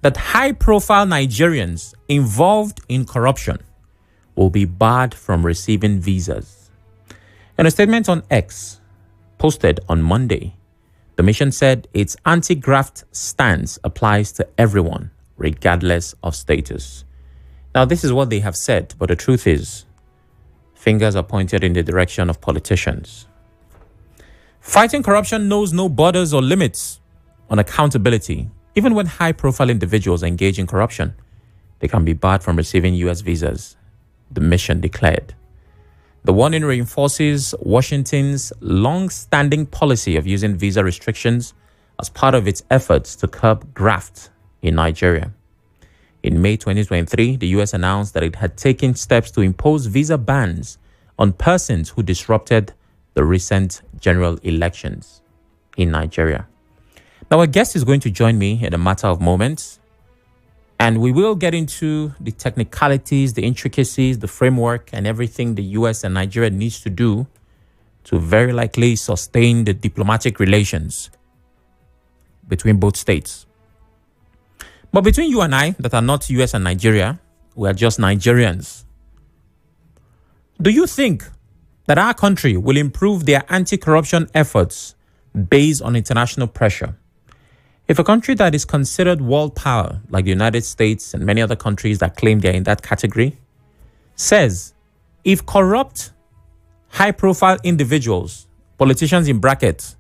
that high-profile Nigerians involved in corruption will be barred from receiving visas. In a statement on X, posted on Monday, the mission said its anti-graft stance applies to everyone, regardless of status. Now, this is what they have said, but the truth is, fingers are pointed in the direction of politicians. Fighting corruption knows no borders or limits on accountability. Even when high-profile individuals engage in corruption, they can be barred from receiving U.S. visas, the mission declared. The warning reinforces Washington's long-standing policy of using visa restrictions as part of its efforts to curb graft in Nigeria. In May 2023, the U.S. announced that it had taken steps to impose visa bans on persons who disrupted the recent general elections in Nigeria. Now, our guest is going to join me in a matter of moments, and we will get into the technicalities, the intricacies, the framework, and everything the U.S. and Nigeria needs to do to very likely sustain the diplomatic relations between both states. But between you and I, that are not U.S. and Nigeria, we are just Nigerians. Do you think that our country will improve their anti-corruption efforts based on international pressure? If a country that is considered world power, like the United States and many other countries that claim they're in that category, says if corrupt, high-profile individuals, politicians in brackets,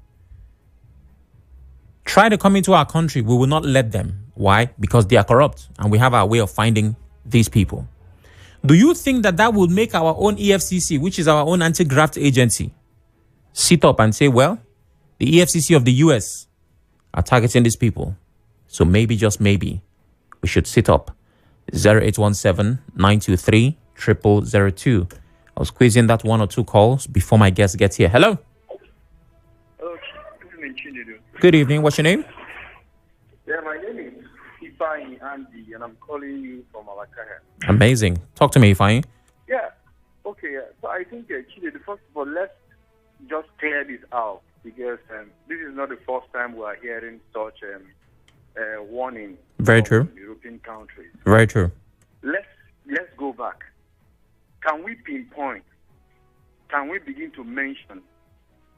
try to come into our country, we will not let them. Why? Because they are corrupt, and we have our way of finding these people. Do you think that that will make our own EFCC, which is our own anti-graft agency, sit up and say, well, the EFCC of the US are targeting these people, so maybe, just maybe, we should sit up? 0817-923-0002. I was squeezing that one or two calls before my guest gets here. Hello. Hello, good evening, Chinedu. Good evening. What's your name? Yeah, my name is Ifeanyi Andy, and I'm calling you from Alakaya. Amazing. Talk to me, Ifeanyi. Yeah. Okay. So I think, Chinedu, first of all, let's just clear this out, because this is not the first time we are hearing such warning. Very true. From European countries. Very true. Let's go back. Can we pinpoint? Can we begin to mention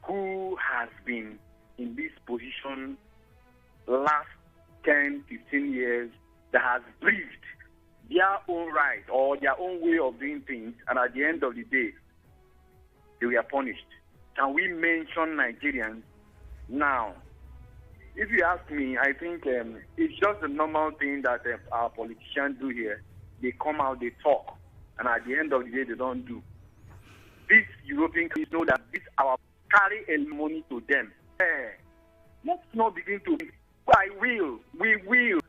who has been in this position last 10, 15 years that has breathed their own right or their own way of doing things, and at the end of the day, they were punished? Can we mention Nigerians now? If you ask me, I think it's just a normal thing that our politicians do here. They come out, they talk, and at the end of the day, they don't do. These European countries know that this our carry a money to them. Let's not begin to think, we will.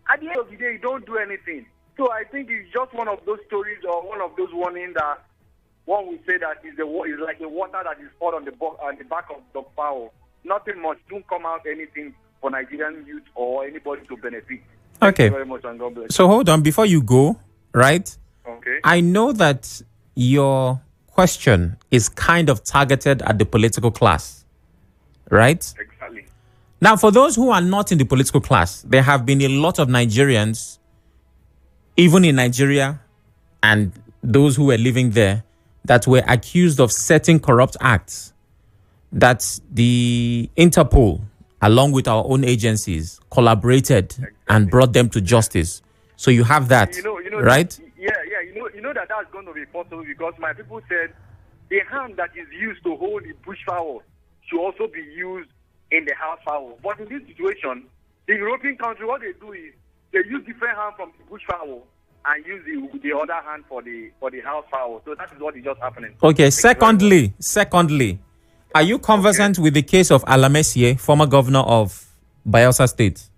At the end of the day, you don't do anything. So I think it's just one of those stories or one of those warnings that one would say that is like the water that is poured on the back of the fowl. Nothing much. Don't come out anything for Nigerian youth or anybody to benefit. Thank you very much, and God bless. So hold on before you go, right? Okay. I know that your question is kind of targeted at the political class, right? Exactly. Now, for those who are not in the political class, there have been a lot of Nigerians, even in Nigeria, and those who were living there, that were accused of certain corrupt acts that the Interpol, along with our own agencies, collaborated and brought them to justice. So you have that, right? Yeah. You know that that's going to be possible because my people said the hand that is used to hold the bush fowl should also be used in the house fowl. But in this situation, the European country, what they do is they use different hand from the bush fowl and use the other hand for the house fowl. So that is what is just happening. Okay. Secondly, are you conversant with the case of Alamesie, former governor of Bayelsa State?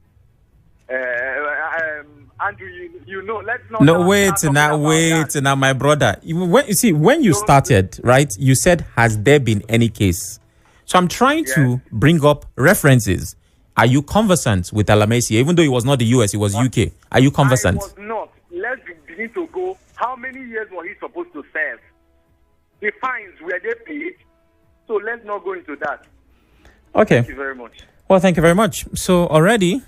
Andrew, you know, let's not... No, wait, now, my brother. When you started, right, you said, has there been any case? So I'm trying to bring up references. Are you conversant with Alamesie? Even though it was not the US, it was UK. Are you conversant? I was not. Let's begin to go. How many years was he supposed to serve? The fines, were they paid? So let's not go into that. Okay. Thank you very much. Well, thank you very much. So already,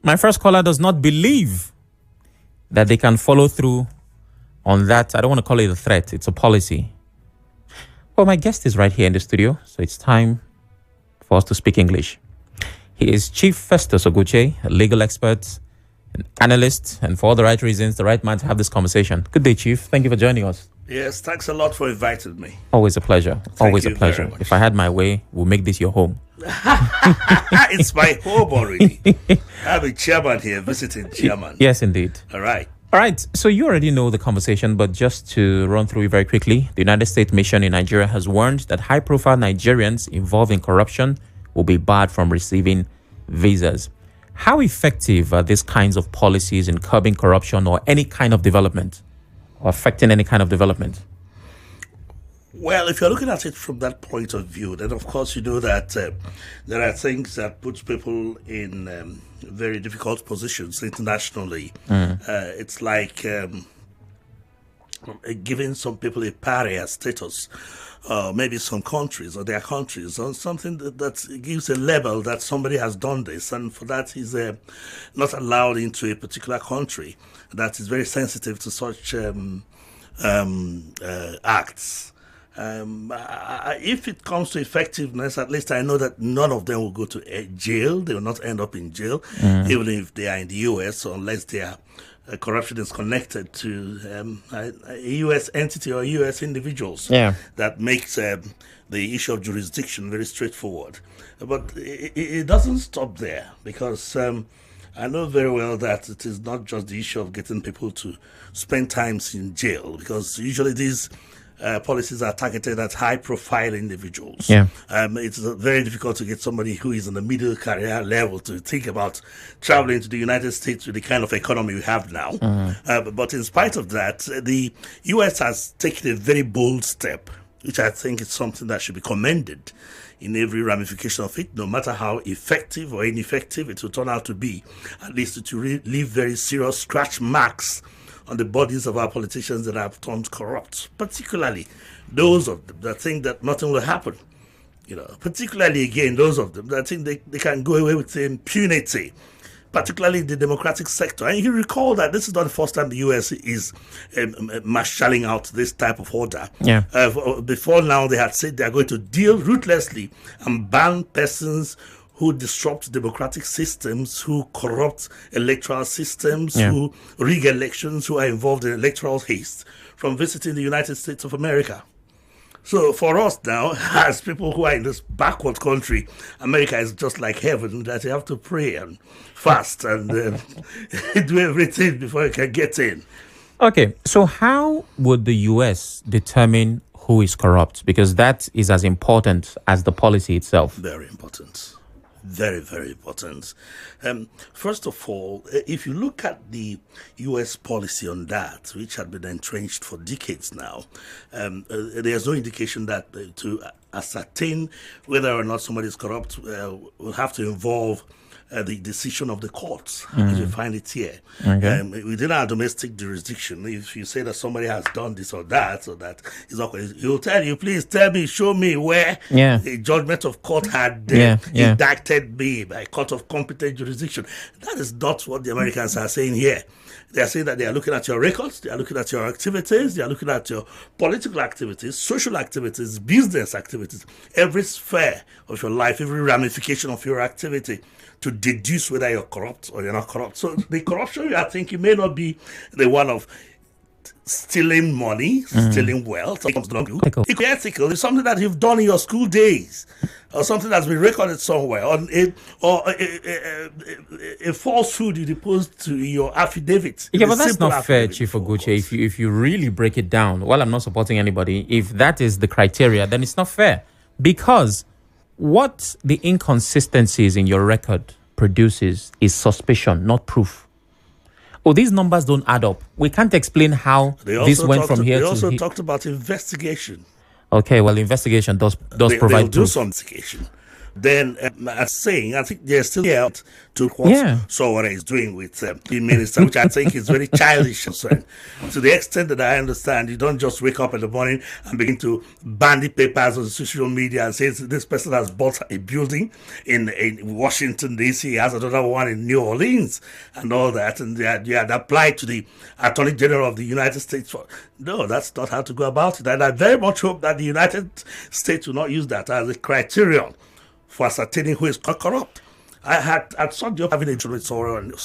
My first caller does not believe that they can follow through on that. I don't want to call it a threat. It's a policy. Well, my guest is right here in the studio, so it's time for us to speak English. He is Chief Festus Oguche, a legal expert, an analyst, and for all the right reasons, the right man to have this conversation. Good day, Chief. Thank you for joining us. Yes, thanks a lot for inviting me. Always a pleasure. Always a you pleasure. very much. If I had my way, we'll make this your home. It's my home already. I have a chairman here, visiting chairman. Yes, indeed. All right. All right. So you already know the conversation, but just to run through it very quickly, the United States mission in Nigeria has warned that high-profile Nigerians involved in corruption will be barred from receiving visas. How effective are these kinds of policies in curbing corruption or any kind of development, or affecting any kind of development? Well, if you're looking at it from that point of view, then of course you know that there are things that put people in very difficult positions internationally. It's like giving some people a pariah status, maybe some countries or their countries, or something that gives a label that somebody has done this, and for that he's not allowed into a particular country that is very sensitive to such acts. If it comes to effectiveness, at least I know that none of them will go to jail. They will not end up in jail, even if they are in the U.S., unless their corruption is connected to a U.S. entity or U.S. individuals. Yeah. That makes the issue of jurisdiction very straightforward. But it doesn't stop there, because I know very well that it is not just the issue of getting people to spend times in jail, because usually these policies are targeted at high-profile individuals. Yeah. It's very difficult to get somebody who is in the middle career level to think about traveling to the United States with the kind of economy we have now. But in spite of that, the U.S. has taken a very bold step, which I think is something that should be commended in every ramification of it, no matter how effective or ineffective it will turn out to be. At least it will leave very serious scratch marks on the bodies of our politicians that have turned corrupt, particularly those of them that think that nothing will happen. Particularly, again, those of them that think they can go away with impunity, particularly the democratic sector. And you recall that this is not the first time the U.S. is marshalling out this type of order. Yeah. Before now, they had said they are going to deal ruthlessly and ban persons who disrupt democratic systems, who corrupt electoral systems, who rig elections, who are involved in electoral haste, from visiting the United States of America. So for us now, as people who are in this backward country, America is just like heaven, that you have to pray and fast and do everything before you can get in. Okay, so how would the U.S. determine who is corrupt? Because that is as important as the policy itself. Very important. Very, very important. First of all, if you look at the U.S. policy on that, which had been entrenched for decades now, there's no indication that to ascertain whether or not somebody is corrupt will have to involve the decision of the courts, as we find it here. Okay. Within our domestic jurisdiction, if you say that somebody has done this or that, he's not, he'll tell you, please tell me, show me where a judgment of court had indicted me by court of competent jurisdiction. That is not what the Americans are saying here. They are saying that they are looking at your records, they are looking at your activities, they are looking at your political activities, social activities, business activities, every sphere of your life, every ramification of your activity, to deduce whether you're corrupt or you're not corrupt. So the corruption you are thinking may not be the one of stealing money, stealing wealth. It could be ethical. It's something that you've done in your school days, or something that's been recorded somewhere, or a falsehood you deposed to your affidavit. Yeah, but that's not fair, Chief Oguche. If you really break it down, while I'm not supporting anybody, if that is the criteria, then it's not fair. Because what the inconsistencies in your record produces is suspicion, not proof. Oh, these numbers don't add up. We can't explain how this went from here to here. They also talked about investigation. Okay, well, investigation does provide they'll do proof. some investigation. then saying, I think they're still here to what Sowore is doing with the minister, which I think is very childish. To the extent that I understand, you don't just wake up in the morning and begin to bandy papers on social media and say this person has bought a building in Washington, D.C., has another one in New Orleans and all that, and they had applied to the Attorney General of the United States. No, that's not how to go about it. And I very much hope that the United States will not use that as a criterion for ascertaining who is corrupt. I saw you having a with Sowore